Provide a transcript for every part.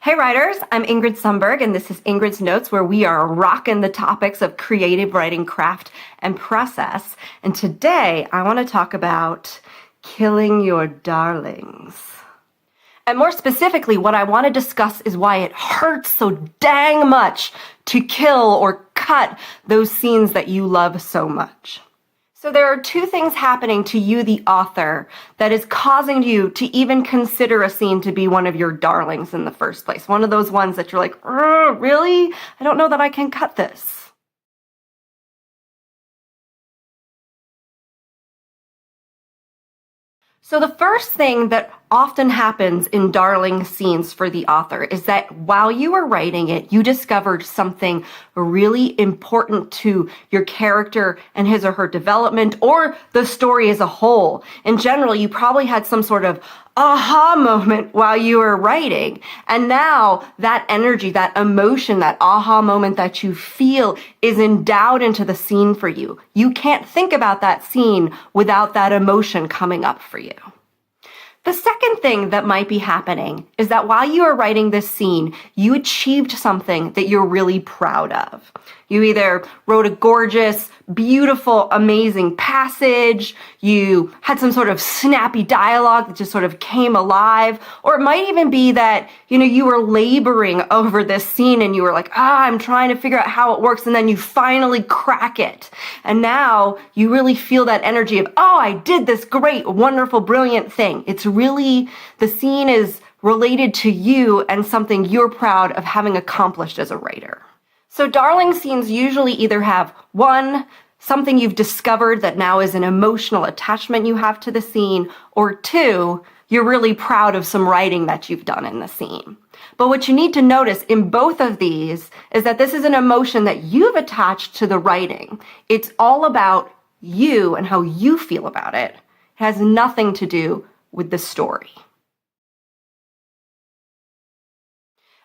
Hey writers, I'm Ingrid Sundberg, and this is Ingrid's Notes, where we are rocking the topics of creative writing, craft, and process. And today I want to talk about killing your darlings. And more specifically, what I want to discuss is why it hurts so dang much to kill or cut those scenes that you love so much. So there are two things happening to you, the author, that is causing you to even consider a scene to be one of your darlings in the first place. One of those ones that you're like, really? I don't know that I can cut this. So the first thing that often happens in darling scenes for the author is that while you were writing it, you discovered something really important to your character and his or her development or the story as a whole. In general, you probably had some sort of aha moment while you were writing. And now that energy, that emotion, that aha moment that you feel is endowed into the scene for you. You can't think about that scene without that emotion coming up for you. The second thing that might be happening is that while you are writing this scene, you achieved something that you're really proud of. You either wrote a gorgeous, beautiful, amazing passage, you had some sort of snappy dialogue that just sort of came alive, or it might even be that, you were laboring over this scene and you were like, I'm trying to figure out how it works, and then you finally crack it. And now you really feel that energy of, I did this great, wonderful, brilliant thing. It's really, the scene is related to you and something you're proud of having accomplished as a writer. So darling scenes usually either have one, something you've discovered that now is an emotional attachment you have to the scene, or two, you're really proud of some writing that you've done in the scene. But what you need to notice in both of these is that this is an emotion that you've attached to the writing. It's all about you and how you feel about it. It has nothing to do with the story.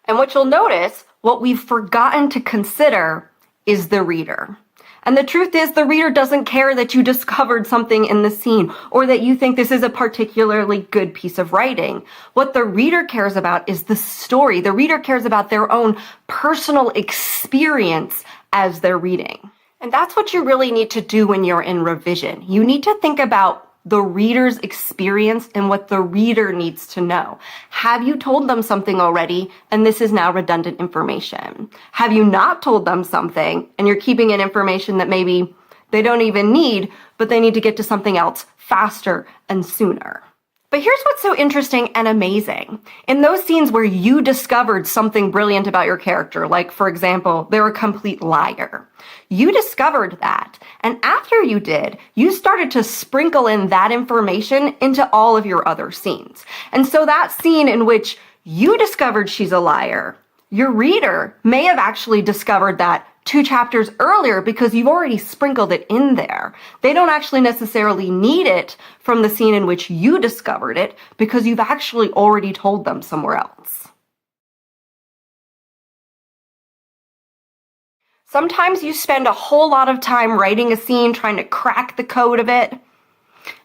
And what you'll notice, what we've forgotten to consider is the reader. And the truth is, the reader doesn't care that you discovered something in the scene or that you think this is a particularly good piece of writing. What the reader cares about is the story. The reader cares about their own personal experience as they're reading. And that's what you really need to do when you're in revision. You need to think about the reader's experience and what the reader needs to know. Have you told them something already, and this is now redundant information? Have you not told them something, and you're keeping in information that maybe they don't even need, but they need to get to something else faster and sooner? But here's what's so interesting and amazing. In those scenes where you discovered something brilliant about your character, like, for example, they're a complete liar, you discovered that. And after you did, you started to sprinkle in that information into all of your other scenes. And so that scene in which you discovered she's a liar, your reader may have actually discovered that 2 chapters earlier because you've already sprinkled it in there. They don't actually necessarily need it from the scene in which you discovered it because you've actually already told them somewhere else. Sometimes you spend a whole lot of time writing a scene, trying to crack the code of it.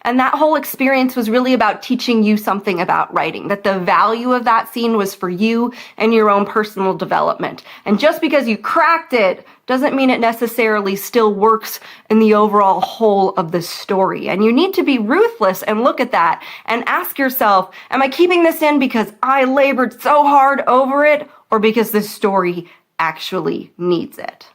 And that whole experience was really about teaching you something about writing, that the value of that scene was for you and your own personal development. And just because you cracked it doesn't mean it necessarily still works in the overall whole of the story. And you need to be ruthless and look at that and ask yourself, am I keeping this in because I labored so hard over it, or because this story actually needs it?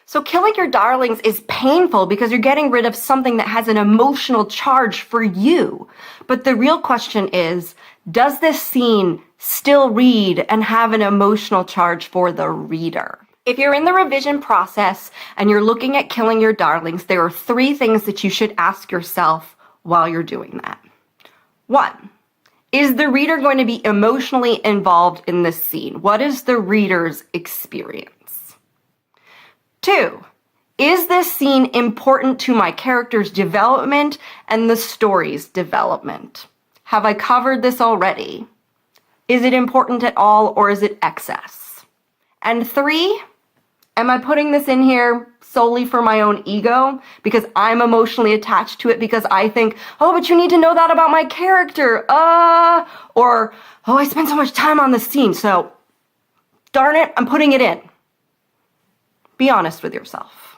So killing your darlings is painful because you're getting rid of something that has an emotional charge for you. But the real question is, does this scene still read and have an emotional charge for the reader? If you're in the revision process and you're looking at killing your darlings, there are 3 things that you should ask yourself while you're doing that. 1, is the reader going to be emotionally involved in this scene? What is the reader's experience? 2, is this scene important to my character's development and the story's development? Have I covered this already? Is it important at all, or is it excess? And 3, Am I putting this in here solely for my own ego? Because I'm emotionally attached to it because I think, oh, but you need to know that about my character. Or, oh, I spent so much time on this scene, so darn it, I'm putting it in. Be honest with yourself.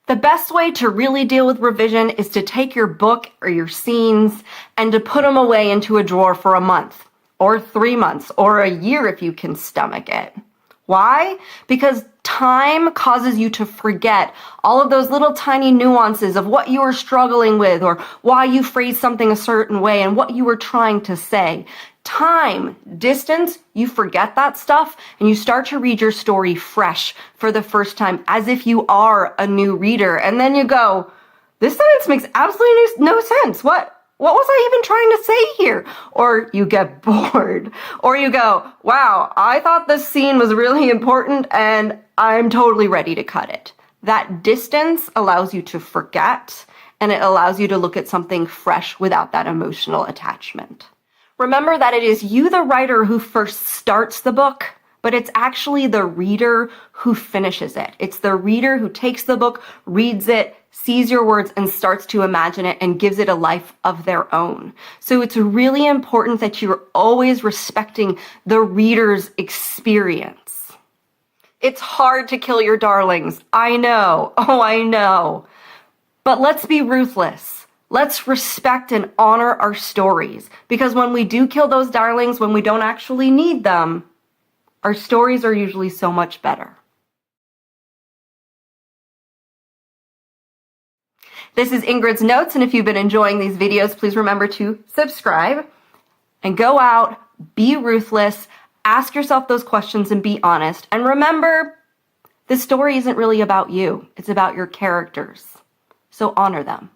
The best way to really deal with revision is to take your book or your scenes and to put them away into a drawer for a month or 3 months or a year if you can stomach it. Why? Because time causes you to forget all of those little tiny nuances of what you were struggling with or why you phrased something a certain way and what you were trying to say. Time, distance, you forget that stuff and you start to read your story fresh for the first time as if you are a new reader. And then you go, this sentence makes absolutely no sense. What was I even trying to say here? Or you get bored. Or you go, wow, I thought this scene was really important and I'm totally ready to cut it. That distance allows you to forget and it allows you to look at something fresh without that emotional attachment. Remember that it is you, the writer, who first starts the book, but it's actually the reader who finishes it. It's the reader who takes the book, reads it, sees your words, and starts to imagine it and gives it a life of their own. So it's really important that you're always respecting the reader's experience. It's hard to kill your darlings. I know. Oh, I know. But let's be ruthless. Let's respect and honor our stories. Because when we do kill those darlings, when we don't actually need them, our stories are usually so much better. This is Ingrid's Notes, and if you've been enjoying these videos, please remember to subscribe and go out, be ruthless, ask yourself those questions and be honest. And remember, this story isn't really about you. It's about your characters. So honor them.